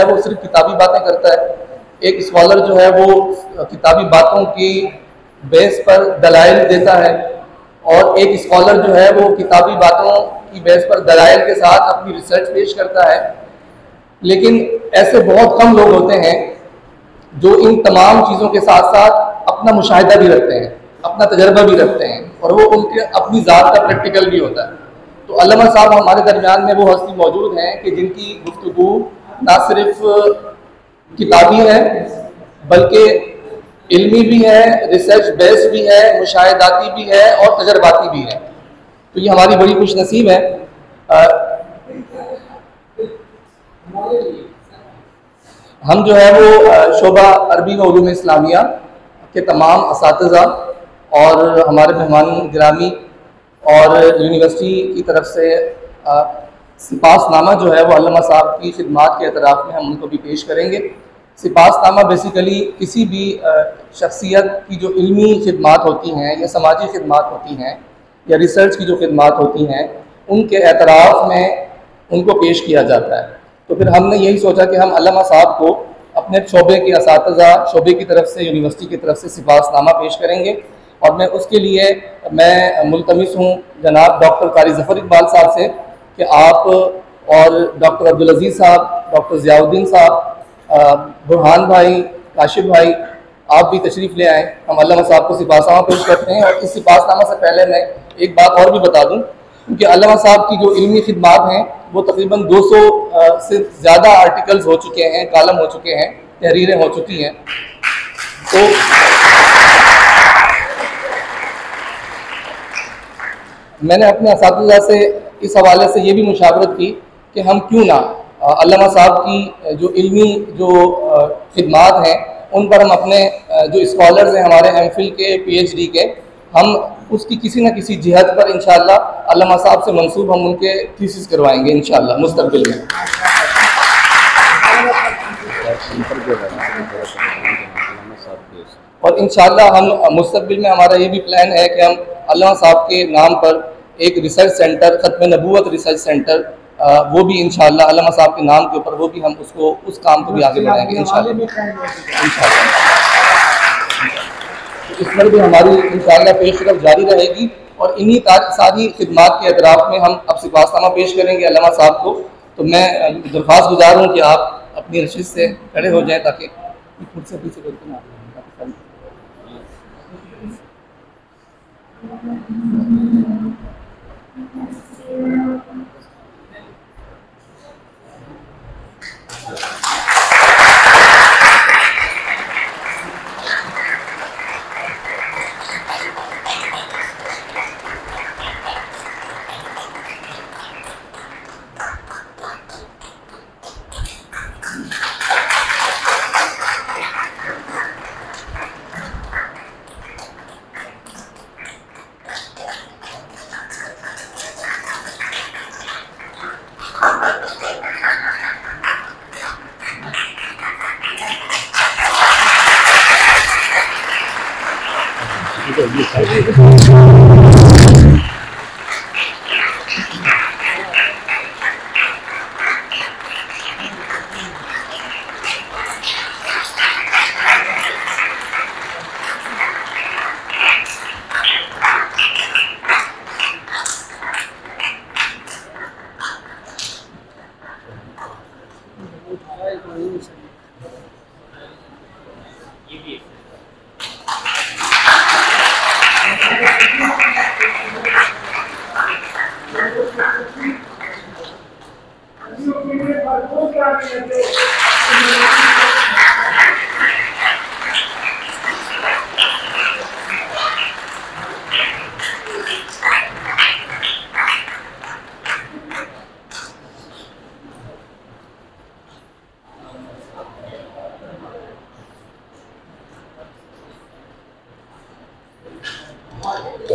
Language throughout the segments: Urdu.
ہے وہ صرف کتابی باتیں کرتا ہے، ایک اسکالر جو ہے وہ کتابی باتوں کی بیس پر دلائل دیتا ہے، اور ایک اسکالر جو ہے وہ کتابی باتوں کی بیس پر دلائل کے ساتھ اپنی ریسرچ پیش کرتا ہے۔ لیکن ایسے بہت کم لوگ ہوتے ہیں جو ان تمام چیزوں کے ساتھ ساتھ اپنا مشاہدہ بھی رکھتے ہیں، اپنا تجربہ بھی رکھتے ہیں، اور وہ ان کے اپنی ذات کا پریکٹیکل بھی ہوتا ہے۔ تو علامہ صاحب ہمارے درمیان میں وہ ہستی موجود ہیں کہ جن کی گفتگو نہ صرف کتابی ہے بلکہ علمی بھی ہے، ریسرچ بیس بھی ہے، مشاہداتی بھی ہے اور تجرباتی بھی ہے۔ تو یہ ہماری بڑی خوش نصیب ہے۔ ہم جو ہے وہ شعبہ عربی و علوم اسلامیہ کے تمام اساتذہ اور ہمارے مہمان گرامی اور یونیورسٹی کی طرف سے سپاس نامہ جو ہے وہ علامہ صاحب کی خدمات کے اعتراف میں ہم ان کو بھی پیش کریں گے۔ سپاس نامہ بیسیکلی کسی بھی شخصیت کی جو علمی خدمات ہوتی ہیں یا سماجی خدمات ہوتی ہیں یا ریسرچ کی جو خدمات ہوتی ہیں ان کے اعتراف میں ان کو پیش کیا جاتا ہے۔ تو پھر ہم نے یہی سوچا کہ ہم علامہ صاحب کو اپنے شعبے کے اساتذہ شعبے کی طرف سے یونیورسٹی کی طرف سے سپاس نامہ پیش کریں گے، اور میں اس کے لیے میں ملتمس ہوں جناب ڈاکٹر قاری ظفر اقبال صاحب سے کہ آپ اور ڈاکٹر عبدالعزیز صاحب، ڈاکٹر ضیاء الدین صاحب، برہان بھائی، کاشف بھائی، آپ بھی تشریف لے آئیں۔ ہم علامہ صاحب کو سپاس نامہ پیش کرتے ہیں، اور اس سپاس نامہ سے پہلے میں ایک بات اور بھی بتا دوں کہ علامہ صاحب کی جو علمی خدمات ہیں وہ تقریباً 200 سے زیادہ آرٹیکلز ہو چکے ہیں، کالم ہو چکے ہیں، تحریریں ہو چکی ہیں۔ تو میں نے اپنے اساتذہ سے اس حوالے سے یہ بھی مشاورت کی کہ ہم کیوں نہ علامہ صاحب کی جو علمی جو خدمات ہیں ان پر ہم اپنے جو اسکالرز ہیں ہمارے ایم فل کے، پی ایچ ڈی کے، ہم اس کی کسی نہ کسی جہت پر انشاءاللہ علامہ صاحب سے منسوب ہم ان کے تھیسس کروائیں گے انشاءاللہ مستقبل میں۔ اور انشاءاللہ ہم مستقبل میں ہمارا یہ بھی پلان ہے کہ ہم علامہ صاحب کے نام پر ایک ریسرچ سینٹر، ختم نبوت ریسرچ سینٹر، وہ بھی انشاءاللہ علامہ صاحب کے نام کے اوپر وہ بھی ہم اس کام کو بھی آگے بڑھائیں گے انشاءاللہ۔ اس پر بھی ہماری انشاءاللہ پیش رفت جاری رہے گی، اور انہی ساری خدمات کے اعتراف میں ہم اب سپاس نامہ پیش کریں گے علامہ صاحب کو۔ تو میں درخواست گزار ہوں کہ آپ اپنی نشست سے کھڑے ہو جائیں تاکہ خود سے پیچھے کرتے ہیں۔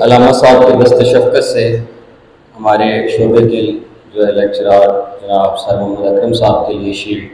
علامہ صاحب کے دست شفقت سے ہمارے شعبے کے جو ہے لیکچرار جناب سر محمد اکرم صاحب کے لیے شیلڈ